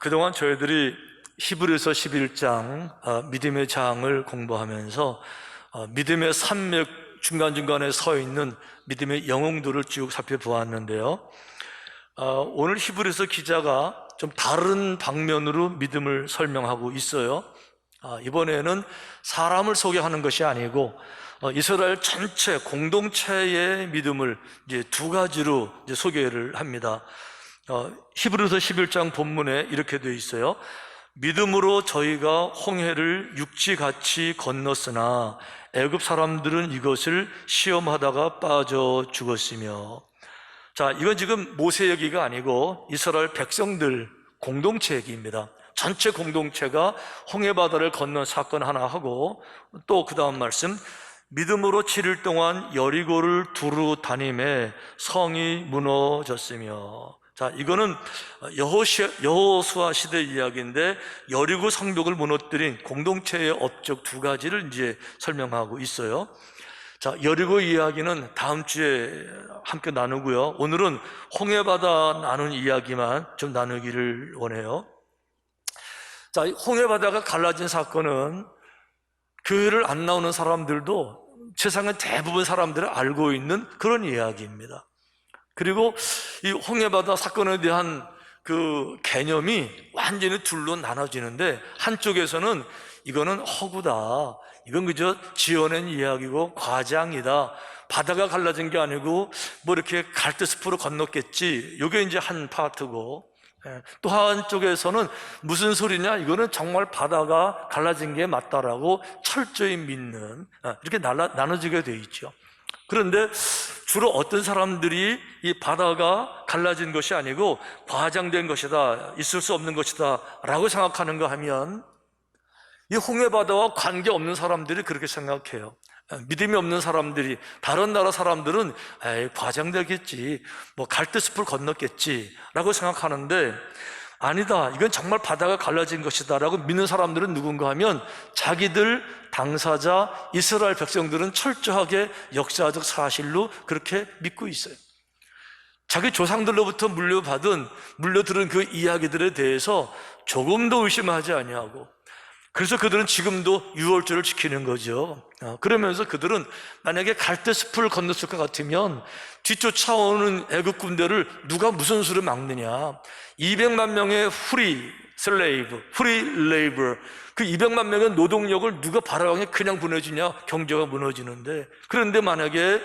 그동안 저희들이 히브리서 11장 믿음의 장을 공부하면서 믿음의 산맥 중간중간에 서 있는 믿음의 영웅들을 쭉 살펴보았는데요. 오늘 히브리서 기자가 좀 다른 방면으로 믿음을 설명하고 있어요. 이번에는 사람을 소개하는 것이 아니고 이스라엘 전체 공동체의 믿음을 이제 두 가지로 이제 소개를 합니다. 히브리서 11장 본문에 이렇게 되어 있어요. 믿음으로 저희가 홍해를 육지같이 건넜으나 애굽 사람들은 이것을 시험하다가 빠져 죽었으며. 자, 이건 지금 모세 얘기가 아니고 이스라엘 백성들 공동체 얘기입니다. 전체 공동체가 홍해바다를 건넌 사건 하나 하고, 또 그 다음 말씀, 믿음으로 7일 동안 여리고를 두루 다님에 성이 무너졌으며. 자, 이거는 여호수아 시대 이야기인데 여리고 성벽을 무너뜨린 공동체의 업적 두 가지를 이제 설명하고 있어요. 자, 여리고 이야기는 다음 주에 함께 나누고요. 오늘은 홍해바다 나눈 이야기만 좀 나누기를 원해요. 자, 홍해바다가 갈라진 사건은 교회를 안 나오는 사람들도 세상의 대부분 사람들을 알고 있는 그런 이야기입니다. 그리고 이 홍해바다 사건에 대한 그 개념이 완전히 둘로 나눠지는데, 한쪽에서는 이거는 허구다, 이건 그저 지어낸 이야기고 과장이다, 바다가 갈라진 게 아니고 뭐 이렇게 갈대숲으로 건넜겠지, 이게 이제 한 파트고, 또 한쪽에서는 무슨 소리냐, 이거는 정말 바다가 갈라진 게 맞다라고 철저히 믿는, 이렇게 나눠지게 돼 있죠. 그런데 주로 어떤 사람들이 이 바다가 갈라진 것이 아니고 과장된 것이다, 있을 수 없는 것이다 라고 생각하는가 하면, 이 홍해바다와 관계없는 사람들이 그렇게 생각해요. 믿음이 없는 사람들이, 다른 나라 사람들은 에이, 과장되겠지, 뭐 갈대숲을 건넜겠지 라고 생각하는데, 아니다, 이건 정말 바다가 갈라진 것이다 라고 믿는 사람들은 누군가 하면 자기들 당사자 이스라엘 백성들은 철저하게 역사적 사실로 그렇게 믿고 있어요. 자기 조상들로부터 물려들은 그 이야기들에 대해서 조금도 의심하지 아니하고, 그래서 그들은 지금도 유월절을 지키는 거죠. 그러면서 그들은 만약에 갈대숲을 건넜을 것 같으면 뒤쫓아오는 애국 군대를 누가 무슨 수로 막느냐, 200만 명의 프리 레이버, 그 200만 명의 노동력을 누가 바라방에 그냥 보내주냐, 경제가 무너지는데. 그런데 만약에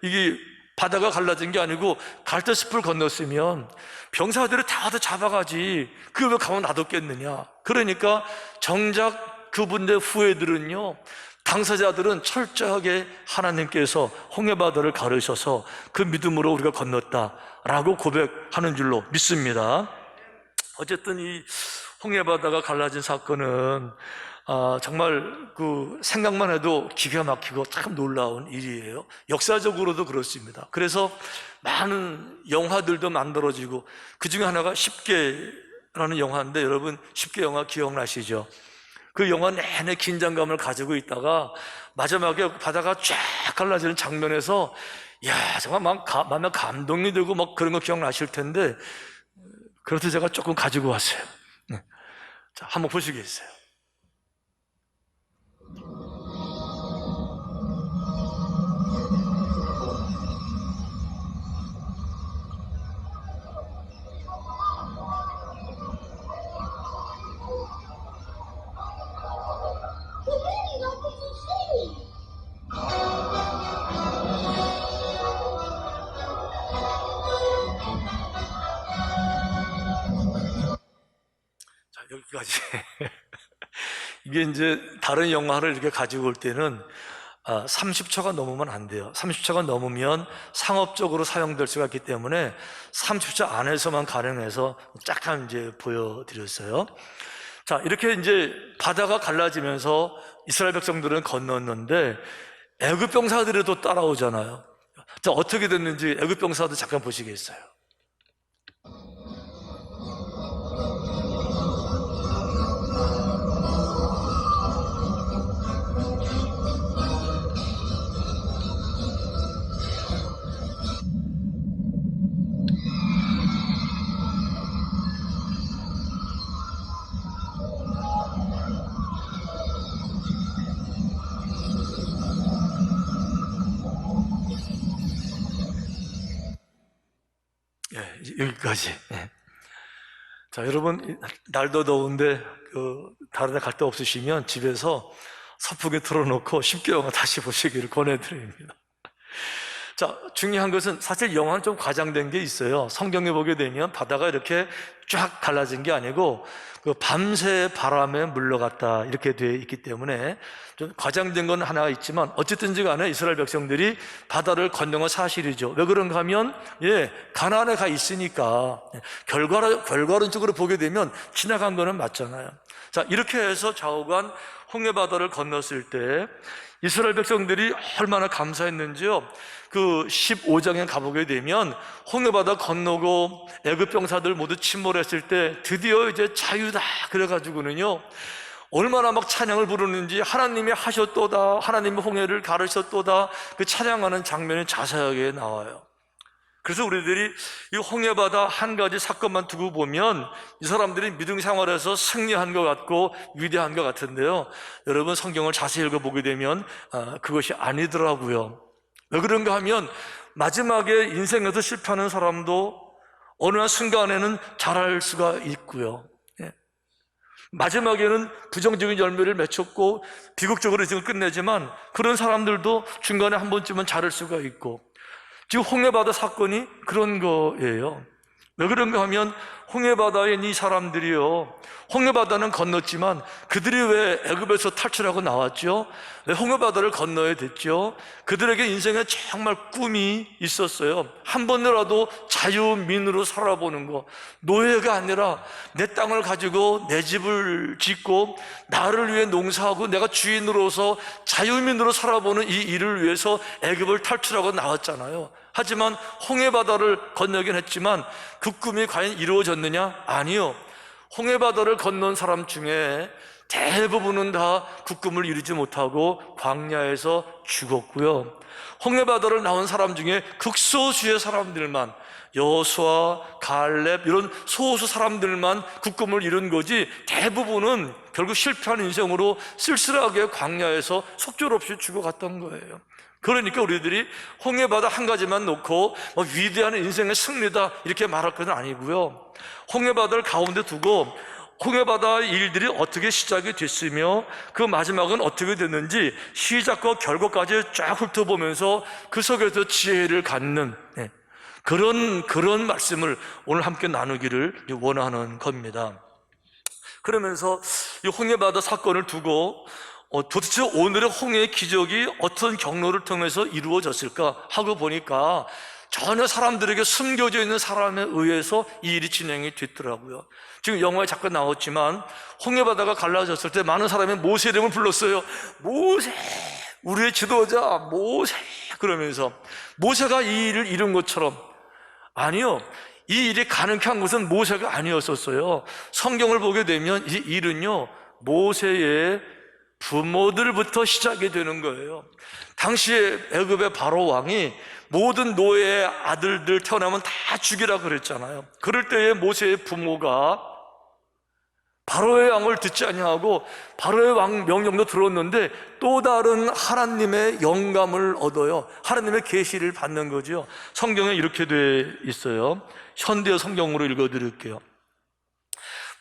이게 바다가 갈라진 게 아니고 갈대숲을 건넜으면 병사들을 다 잡아가지, 그거 왜 가만 놔뒀겠느냐. 그러니까 정작 그분들 후예들은요, 당사자들은 철저하게 하나님께서 홍해바다를 가르셔서 그 믿음으로 우리가 건넜다라고 고백하는 줄로 믿습니다. 어쨌든 이 홍해바다가 갈라진 사건은 정말 그 생각만 해도 기가 막히고 참 놀라운 일이에요. 역사적으로도 그렇습니다. 그래서 많은 영화들도 만들어지고, 그 중에 하나가 10개라는 영화인데, 여러분 10개 영화 기억나시죠? 그 영화 내내 긴장감을 가지고 있다가 마지막에 바다가 쫙 갈라지는 장면에서 야, 정말 마음에 감동이 들고 막 그런 거 기억나실 텐데, 그래서 제가 조금 가지고 왔어요. 자, 한번 보시겠어요? 자, 여기까지. 이게 이제 다른 영화를 이렇게 가지고 올 때는 30초가 넘으면 안 돼요. 30초가 넘으면 상업적으로 사용될 수가 있기 때문에 30초 안에서만 가능해서 잠깐 이제 보여드렸어요. 자, 이렇게 이제 바다가 갈라지면서 이스라엘 백성들은 건넜는데 애굽 병사들이 또 따라오잖아요. 자, 어떻게 됐는지 애굽 병사들 잠깐 보시겠어요? 여기까지. 자, 여러분, 날도 더운데 다른 데 갈 데 없으시면 집에서 선풍기 틀어놓고 10개월간 다시 보시기를 권해드립니다. 자, 중요한 것은 사실 영화는 좀 과장된 게 있어요. 성경에 보게 되면 바다가 이렇게 쫙 갈라진 게 아니고 그 밤새 바람에 물러갔다 이렇게 되어 있기 때문에 좀 과장된 건 하나 있지만 어쨌든지 간에 이스라엘 백성들이 바다를 건너간 사실이죠. 왜 그런가 하면 가나안에 가 있으니까 결과론적으로 보게 되면 지나간 거는 맞잖아요. 자, 이렇게 해서 좌우간 홍해 바다를 건넜을 때 이스라엘 백성들이 얼마나 감사했는지요. 그 15장에 가보게 되면 홍해 바다 건너고 애굽 병사들 모두 침몰했을 때 드디어 이제 자유다 그래가지고는요 얼마나 막 찬양을 부르는지 하나님이 하셨도다, 하나님이 홍해를 가르셨도다, 그 찬양하는 장면이 자세하게 나와요. 그래서 우리들이 이 홍해 바다 한 가지 사건만 두고 보면 이 사람들이 믿음 생활에서 승리한 것 같고 위대한 것 같은데요, 여러분 성경을 자세히 읽어보게 되면 그것이 아니더라고요. 왜 그런가 하면 마지막에 인생에서 실패하는 사람도 어느 한 순간에는 잘할 수가 있고요, 마지막에는 부정적인 열매를 맺혔고 비극적으로 지금 끝내지만 그런 사람들도 중간에 한 번쯤은 잘할 수가 있고, 지금 홍해바다 사건이 그런 거예요. 왜 그런가 하면 홍해바다에 이 사람들이요, 홍해바다는 건넜지만 그들이 왜 애굽에서 탈출하고 나왔죠? 왜 홍해바다를 건너야 됐죠? 그들에게 인생에 정말 꿈이 있었어요. 한 번이라도 자유민으로 살아보는 거, 노예가 아니라 내 땅을 가지고 내 집을 짓고 나를 위해 농사하고 내가 주인으로서 자유민으로 살아보는 이 일을 위해서 애굽을 탈출하고 나왔잖아요. 하지만 홍해바다를 건너긴 했지만 그 꿈이 과연 이루어졌느냐? 아니요. 홍해바다를 건넌 사람 중에 대부분은 다 그 꿈을 이루지 못하고 광야에서 죽었고요, 홍해바다를 나온 사람 중에 극소수의 사람들만, 여호수아, 갈렙 이런 소수 사람들만 그 꿈을 이룬 거지 대부분은 결국 실패한 인생으로 쓸쓸하게 광야에서 속절없이 죽어갔던 거예요. 그러니까 우리들이 홍해바다 한 가지만 놓고 위대한 인생의 승리다 이렇게 말할 건 아니고요, 홍해바다를 가운데 두고 홍해바다 일들이 어떻게 시작이 됐으며 그 마지막은 어떻게 됐는지 시작과 결과까지 쫙 훑어보면서 그 속에서 지혜를 갖는 그런 말씀을 오늘 함께 나누기를 원하는 겁니다. 그러면서 이 홍해바다 사건을 두고 도대체 오늘의 홍해의 기적이 어떤 경로를 통해서 이루어졌을까 하고 보니까 전혀 사람들에게 숨겨져 있는 사람에 의해서 이 일이 진행이 됐더라고요. 지금 영화에 잠깐 나왔지만 홍해바다가 갈라졌을 때 많은 사람이 모세 이름을 불렀어요. 모세, 우리의 지도자 모세, 그러면서 모세가 이 일을 이룬 것처럼. 아니요, 이 일이 가능케 한 것은 모세가 아니었었어요. 성경을 보게 되면 이 일은요 모세의 부모들부터 시작이 되는 거예요. 당시에 애굽의 바로 왕이 모든 노예의 아들들 태어나면 다 죽이라 그랬잖아요. 그럴 때에 모세의 부모가 바로의 왕을 듣지 아니하고 바로의 왕 명령도 들었는데 또 다른 하나님의 영감을 얻어요. 하나님의 계시를 받는 거죠. 성경에 이렇게 돼 있어요. 현대 성경으로 읽어드릴게요.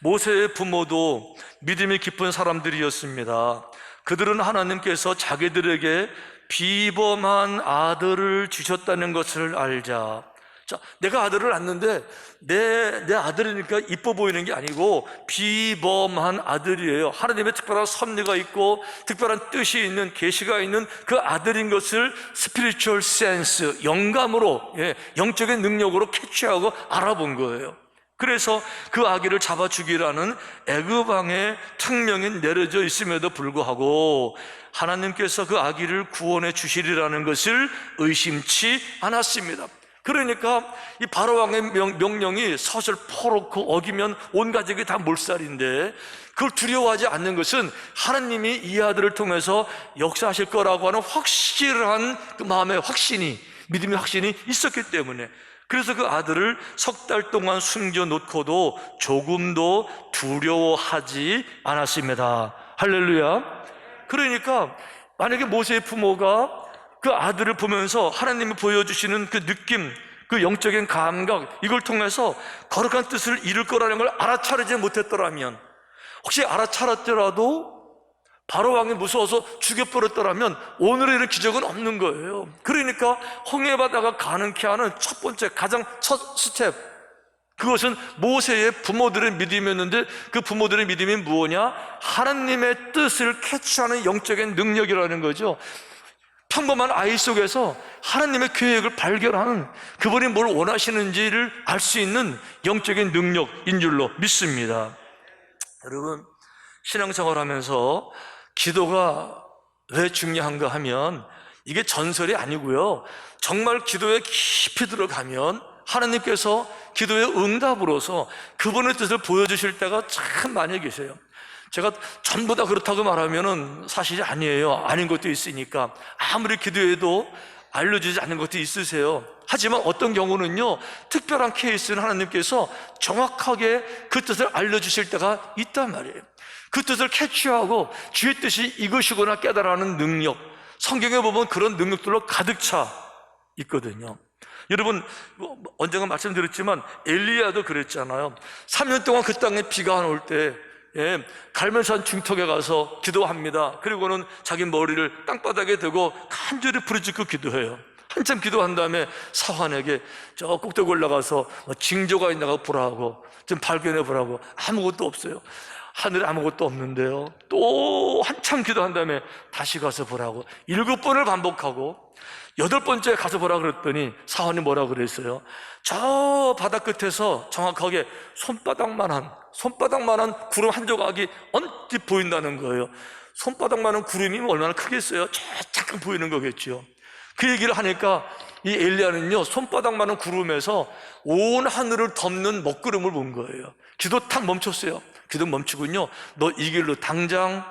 모세의 부모도 믿음이 깊은 사람들이었습니다. 그들은 하나님께서 자기들에게 비범한 아들을 주셨다는 것을 알자. 자, 내가 아들을 낳는데 내 아들이니까 이뻐 보이는 게 아니고 비범한 아들이에요. 하나님의 특별한 섭리가 있고 특별한 뜻이 있는, 계시가 있는 그 아들인 것을 스피리추얼 센스, 영감으로, 영적인 능력으로 캐치하고 알아본 거예요. 그래서 그 아기를 잡아 죽이라는 애굽 왕의 특명이 내려져 있음에도 불구하고 하나님께서 그 아기를 구원해 주시리라는 것을 의심치 않았습니다. 그러니까 이 바로 왕의 명령이 서슬퍼렇고 어기면 온 가족이 다 몰살인데 그걸 두려워하지 않는 것은 하나님이 이 아들을 통해서 역사하실 거라고 하는 확실한 그 마음의 확신이, 믿음의 확신이 있었기 때문에, 그래서 그 아들을 석 달 동안 숨겨놓고도 조금도 두려워하지 않았습니다. 할렐루야. 그러니까 만약에 모세의 부모가 그 아들을 보면서 하나님이 보여주시는 그 느낌, 그 영적인 감각, 이걸 통해서 거룩한 뜻을 이룰 거라는 걸 알아차리지 못했더라면, 혹시 알아차렸더라도 바로 왕이 무서워서 죽여버렸더라면 오늘의 이런 기적은 없는 거예요. 그러니까 홍해 바다가 가능케 하는 첫 번째, 가장 첫 스텝, 그것은 모세의 부모들의 믿음이었는데, 그 부모들의 믿음이 무엇이냐? 하나님의 뜻을 캐치하는 영적인 능력이라는 거죠. 평범한 아이 속에서 하나님의 계획을 발견하는, 그분이 뭘 원하시는지를 알 수 있는 영적인 능력인 줄로 믿습니다. 여러분, 신앙생활 하면서 기도가 왜 중요한가 하면, 이게 전설이 아니고요, 정말 기도에 깊이 들어가면 하나님께서 기도의 응답으로서 그분의 뜻을 보여주실 때가 참 많이 계세요. 제가 전부 다 그렇다고 말하면 사실이 아니에요. 아닌 것도 있으니까. 아무리 기도해도 알려주지 않는 것도 있으세요. 하지만 어떤 경우는요, 특별한 케이스는 하나님께서 정확하게 그 뜻을 알려주실 때가 있단 말이에요. 그 뜻을 캐치하고 주의 뜻이 이것이구나 깨달아하는 능력, 성경에 보면 그런 능력들로 가득 차 있거든요. 여러분, 언젠가 말씀드렸지만 엘리야도 그랬잖아요. 3년 동안 그 땅에 비가 안 올 때 갈멜산 중턱에 가서 기도합니다. 그리고는 자기 머리를 땅바닥에 대고 간절히 부르짖고 기도해요. 한참 기도한 다음에 사환에게 저 꼭대기 올라가서 징조가 있나가 보라고, 좀 발견해 보라고. 아무것도 없어요. 하늘에 아무것도 없는데요, 또 한참 기도한 다음에 다시 가서 보라고 7번을 반복하고 8번째 가서 보라 그랬더니 사환이 뭐라 그랬어요? 저 바다 끝에서 정확하게 손바닥만한 구름 한 조각이 언뜻 보인다는 거예요. 손바닥만한 구름이 얼마나 크겠어요? 잠깐 보이는 거겠죠. 그 얘기를 하니까 이 엘리야는요, 손바닥만한 구름에서 온 하늘을 덮는 먹구름을 본 거예요. 기도 탁 멈췄어요. 기도 멈추군요. 너 이 길로 당장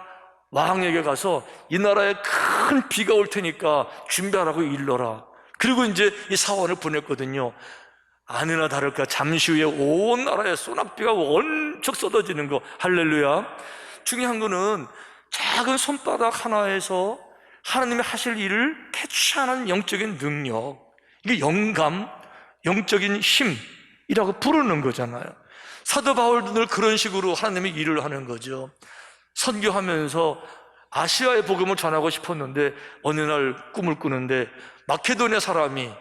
왕에게 가서 이 나라에 큰 비가 올 테니까 준비하라고 일러라. 그리고 이제 이 사원을 보냈거든요. 아니나 다를까 잠시 후에 온 나라에 소낙비가 원척 쏟아지는 거. 할렐루야. 중요한 거는 작은 손바닥 하나에서 하나님이 하실 일을 캐치하는 영적인 능력, 이게 영감, 영적인 힘이라고 부르는 거잖아요. 사도 바울도 늘 그런 식으로 하나님이 일을 하는 거죠. 선교하면서 아시아의 복음을 전하고 싶었는데 어느 날 꿈을 꾸는데 마케도니아 사람이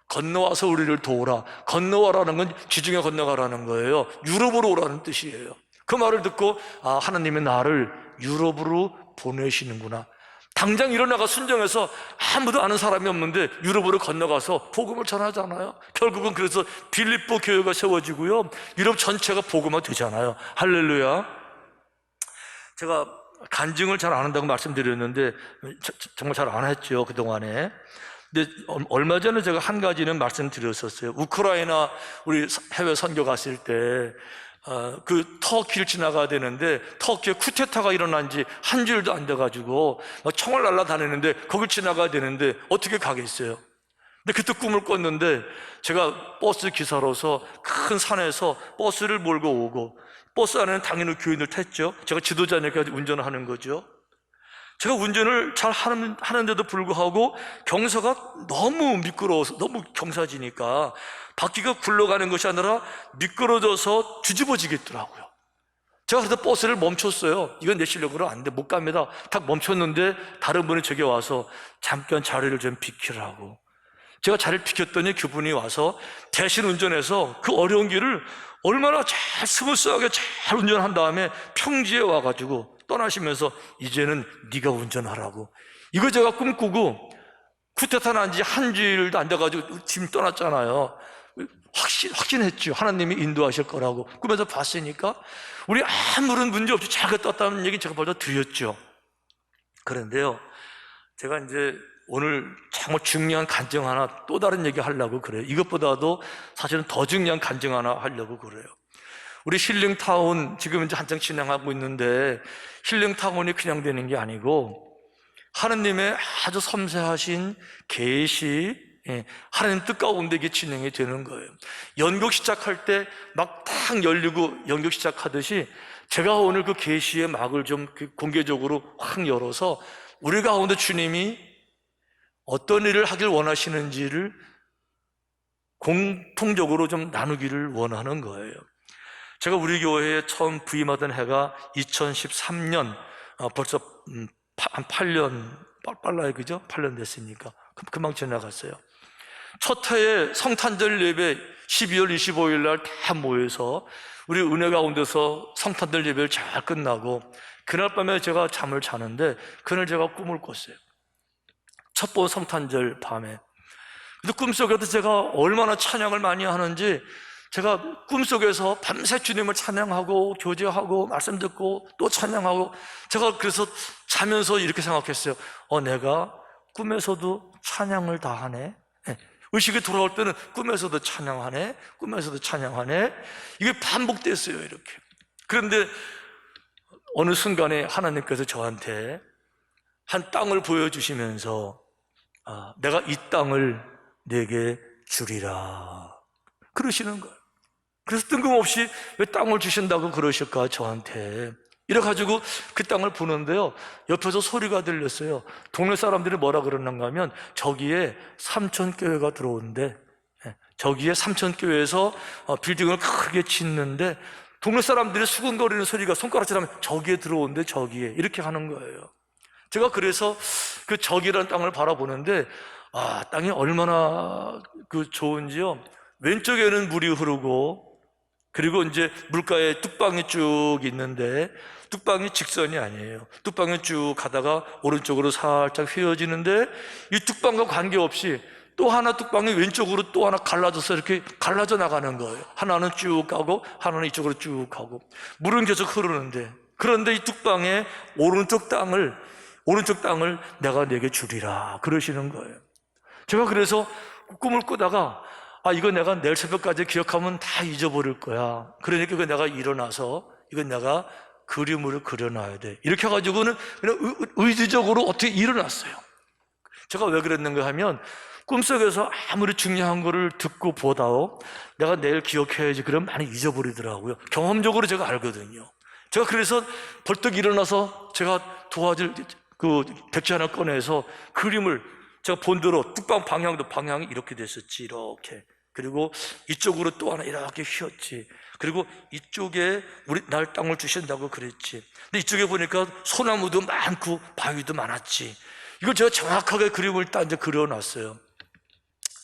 건너와서 우리를 도우라. 건너와라는 건 지중해 건너가라는 거예요. 유럽으로 오라는 뜻이에요. 그 말을 듣고 하나님이 나를 유럽으로 보내시는구나. 당장 일어나가 순정해서 아무도 아는 사람이 없는데 유럽으로 건너가서 복음을 전하잖아요. 결국은 그래서 빌립보 교회가 세워지고요, 유럽 전체가 복음화 되잖아요. 할렐루야. 제가 간증을 잘 안 한다고 말씀드렸는데 정말 잘 안 했죠, 그동안에. 근데 얼마 전에 제가 한 가지는 말씀드렸었어요. 우크라이나 우리 해외 선교 갔을 때 그 터키를 지나가야 되는데 터키에 쿠데타가 일어난 지 한 주일도 안 돼가지고 총을 날아다니는데 거길 지나가야 되는데 어떻게 가겠어요? 근데 그때 꿈을 꿨는데 제가 버스 기사로서 큰 산에서 버스를 몰고 오고, 버스 안에는 당연히 교인들 탔죠. 제가 지도자니까 운전을 하는 거죠. 제가 운전을 잘 하는데도 불구하고 경사가 너무 미끄러워서, 너무 경사지니까 바퀴가 굴러가는 것이 아니라 미끄러져서 뒤집어지겠더라고요. 제가 그래서 버스를 멈췄어요. 이건 내 실력으로 안 돼, 못 갑니다. 딱 멈췄는데 다른 분이 저기 와서 잠깐 자리를 좀 비키라고. 제가 자리를 비켰더니 그분이 와서 대신 운전해서 그 어려운 길을 얼마나 잘 스무스하게 잘 운전한 다음에 평지에 와가지고 떠나시면서 이제는 네가 운전하라고. 이거 제가 꿈꾸고 쿠데타 난 지 한 주일도 안 돼가지고 지금 떠났잖아요. 확신했죠. 하나님이 인도하실 거라고. 꿈에서 봤으니까 우리 아무런 문제 없이 잘 떴다는 얘기 제가 벌써 드렸죠. 그런데요, 제가 이제 오늘 정말 중요한 간증 하나, 또 다른 얘기 하려고 그래요. 이것보다도 사실은 더 중요한 간증 하나 하려고 그래요. 우리 힐링타운 지금 이제 한창 진행하고 있는데, 힐링타운이 그냥 되는 게 아니고 하나님의 아주 섬세하신 계시, 하나님 뜻 가운데 이게 진행이 되는 거예요. 연극 시작할 때 막 탁 열리고 연극 시작하듯이 제가 오늘 그 계시의 막을 좀 공개적으로 확 열어서 우리 가운데 주님이 어떤 일을 하길 원하시는지를 공통적으로 좀 나누기를 원하는 거예요. 제가 우리 교회에 처음 부임하던 해가 2013년, 벌써 한 8년, 빨라요, 그죠? 8년 됐으니까. 금방 지나갔어요. 첫 해에 성탄절 예배 12월 25일 날 다 모여서 우리 은혜 가운데서 성탄절 예배를 잘 끝나고 그날 밤에 제가 잠을 자는데 그날 제가 꿈을 꿨어요. 첫 번 성탄절 밤에. 근데 꿈속에도 제가 얼마나 찬양을 많이 하는지 제가 꿈속에서 밤새 주님을 찬양하고 교제하고 말씀 듣고 또 찬양하고 제가 그래서 자면서 이렇게 생각했어요. 내가 꿈에서도 찬양을 다 하네. 의식이 돌아올 때는 꿈에서도 찬양하네, 꿈에서도 찬양하네. 이게 반복됐어요, 이렇게. 그런데 어느 순간에 하나님께서 저한테 한 땅을 보여주시면서 내가 이 땅을 내게 주리라 그러시는 거예요. 그래서 뜬금없이 왜 땅을 주신다고 그러실까 저한테. 이래가지고 그 땅을 보는데요, 옆에서 소리가 들렸어요. 동네 사람들이 뭐라 그러는가 하면 저기에 삼천교회가 들어오는데, 저기에 삼천교회에서 빌딩을 크게 짓는데 동네 사람들이 수근거리는 소리가 손가락질하면 저기에 들어오는데 저기에 이렇게 하는 거예요. 제가 그래서 그 저기라는 땅을 바라보는데 땅이 얼마나 좋은지요. 왼쪽에는 물이 흐르고 그리고 이제 물가에 뚝방이 쭉 있는데 뚝방이 직선이 아니에요. 뚝방이 쭉 가다가 오른쪽으로 살짝 휘어지는데 이 뚝방과 관계없이 또 하나 뚝방이 왼쪽으로 또 하나 갈라져서 이렇게 갈라져 나가는 거예요. 하나는 쭉 가고 하나는 이쪽으로 쭉 가고 물은 계속 흐르는데, 그런데 이 뚝방의 오른쪽 땅을 내가 내게 주리라 그러시는 거예요. 제가 그래서 꿈을 꾸다가 이거 내가 내일 새벽까지 기억하면 다 잊어버릴 거야. 그러니까 이거 내가 일어나서 이건 내가 그림으로 그려놔야 돼. 이렇게 해가지고는 그냥 의지적으로 어떻게 일어났어요. 제가 왜 그랬는가 하면 꿈속에서 아무리 중요한 거를 듣고 보다오 내가 내일 기억해야지 그러면 많이 잊어버리더라고요. 경험적으로 제가 알거든요. 제가 그래서 벌떡 일어나서 제가 도화질 백지 하나 꺼내서 그림을 제가 본대로 뚝방 방향이 이렇게 됐었지, 이렇게. 그리고 이쪽으로 또 하나 이렇게 휘었지. 그리고 이쪽에 날 땅을 주신다고 그랬지. 근데 이쪽에 보니까 소나무도 많고 바위도 많았지. 이걸 제가 정확하게 그림을 딱 이제 그려놨어요.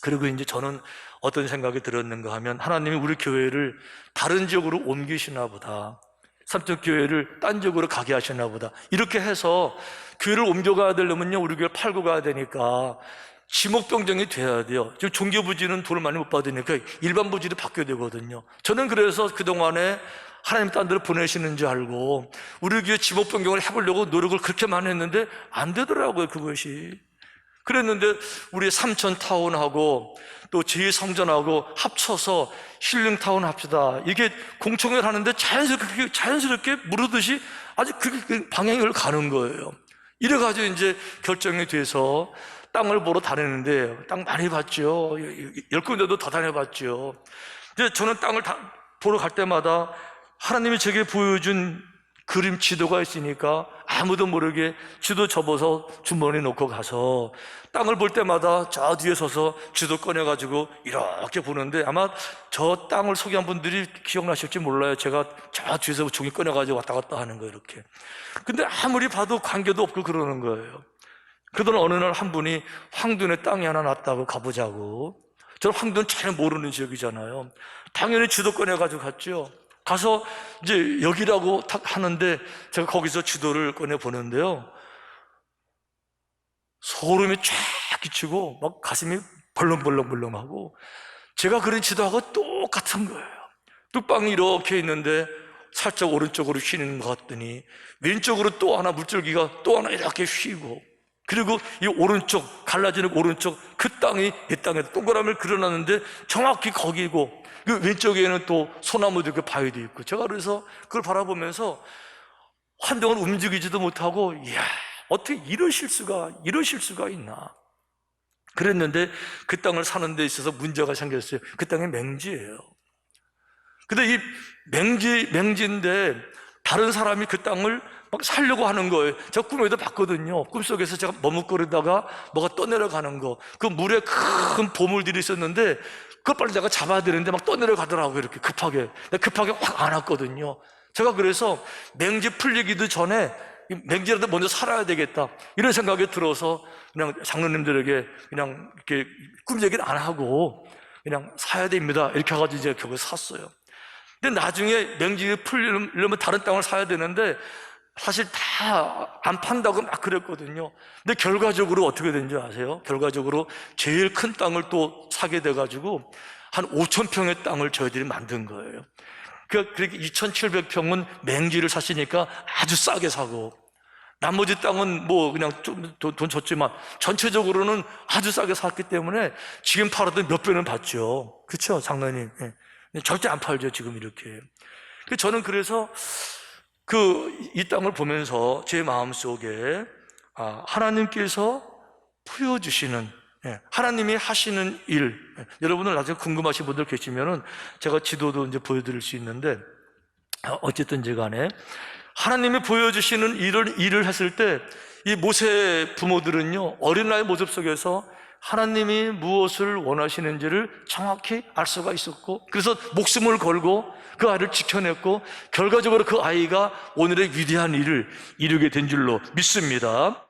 그리고 이제 저는 어떤 생각이 들었는가 하면 하나님이 우리 교회를 다른 지역으로 옮기시나 보다. 삼천교회를 딴 지역으로 가게 하시나 보다. 이렇게 해서 교회를 옮겨가야 되려면요, 우리 교회를 팔고 가야 되니까 지목병정이 돼야 돼요. 지금 종교부지는 돈을 많이 못 받으니까 일반 부지로 바뀌어야 되거든요. 저는 그래서 그동안에 하나님 딴 데로 보내시는 줄 알고 우리 교회 지목변경을 해보려고 노력을 그렇게 많이 했는데 안 되더라고요, 그것이. 그랬는데 우리 삼천타운하고 또 제2성전하고 합쳐서 힐링타운 합시다. 이게 공청회를 하는데 자연스럽게 무르듯이 아주 그 방향을 가는 거예요. 이래가지고 이제 결정이 돼서 땅을 보러 다니는데 땅 많이 봤죠. 10군데도 더 다녀봤죠. 이제 저는 땅을 보러 갈 때마다 하나님이 제게 보여준 그림 지도가 있으니까 아무도 모르게 지도 접어서 주머니에 놓고 가서 땅을 볼 때마다 저 뒤에 서서 지도 꺼내가지고 이렇게 보는데 아마 저 땅을 소개한 분들이 기억나실지 몰라요. 제가 저 뒤에서 종이 꺼내가지고 왔다 갔다 하는 거예요, 이렇게. 근데 아무리 봐도 관계도 없고 그러는 거예요. 그러던 어느 날 한 분이 황둔에 땅이 하나 났다고 가보자고. 저는 황둔 잘 모르는 지역이잖아요. 당연히 지도 꺼내가지고 갔죠. 가서 이제 여기라고 하는데 제가 거기서 지도를 꺼내 보는데요, 소름이 쫙 끼치고 막 가슴이 벌렁벌렁벌렁하고 제가 그린 지도하고 똑같은 거예요. 뚝방이 이렇게 있는데 살짝 오른쪽으로 휘는 것 같더니 왼쪽으로 또 하나 물줄기가 또 하나 이렇게 휘고, 그리고 이 오른쪽 갈라지는 오른쪽 그 땅이 이 땅에 동그라미를 그려놨는데 정확히 거기고 그 왼쪽에는 또 소나무도 있고 바위도 있고. 제가 그래서 그걸 바라보면서 한동안 움직이지도 못하고 이야, 어떻게 이러실 수가 있나 그랬는데 그 땅을 사는 데 있어서 문제가 생겼어요. 그 땅이 맹지예요. 근데 이 맹지인데 다른 사람이 그 땅을 막 살려고 하는 거예요. 제가 꿈에도 봤거든요. 꿈속에서 제가 머뭇거리다가 뭐가 떠내려가는 거, 그 물에 큰 보물들이 있었는데 그걸 빨리 내가 잡아야 되는데 막 떠내려가더라고요. 이렇게 급하게. 급하게 확 안았거든요. 제가 그래서 맹지 풀리기도 전에 맹지라도 먼저 살아야 되겠다, 이런 생각이 들어서 그냥 장로님들에게 그냥 이렇게 꿈 얘기를 안 하고 그냥 사야 됩니다 이렇게 해가지고 이제 결국 샀어요. 근데 나중에 맹지 풀리려면 다른 땅을 사야 되는데 사실 다 안 판다고 막 그랬거든요. 근데 결과적으로 어떻게 된지 아세요? 결과적으로 제일 큰 땅을 또 사게 돼가지고 한 5,000평의 땅을 저희들이 만든 거예요. 그렇게 2,700평은 맹지를 샀으니까 아주 싸게 사고, 나머지 땅은 뭐 그냥 좀 돈 줬지만 전체적으로는 아주 싸게 샀기 때문에 지금 팔아도 몇 배는 받죠. 그렇죠, 장로님? 예. 절대 안 팔죠, 지금 이렇게. 저는 그래서 이 땅을 보면서 제 마음속에 하나님께서 보여주시는, 하나님이 하시는 일, 여러분들 나중에 궁금하신 분들 계시면은 제가 지도도 이제 보여드릴 수 있는데, 어쨌든지 간에 하나님이 보여주시는 일을 했을 때 이 모세 부모들은요, 어린 나이 모습 속에서 하나님이 무엇을 원하시는지를 정확히 알 수가 있었고, 그래서 목숨을 걸고 그 아이를 지켜냈고, 결과적으로 그 아이가 오늘의 위대한 일을 이루게 된 줄로 믿습니다.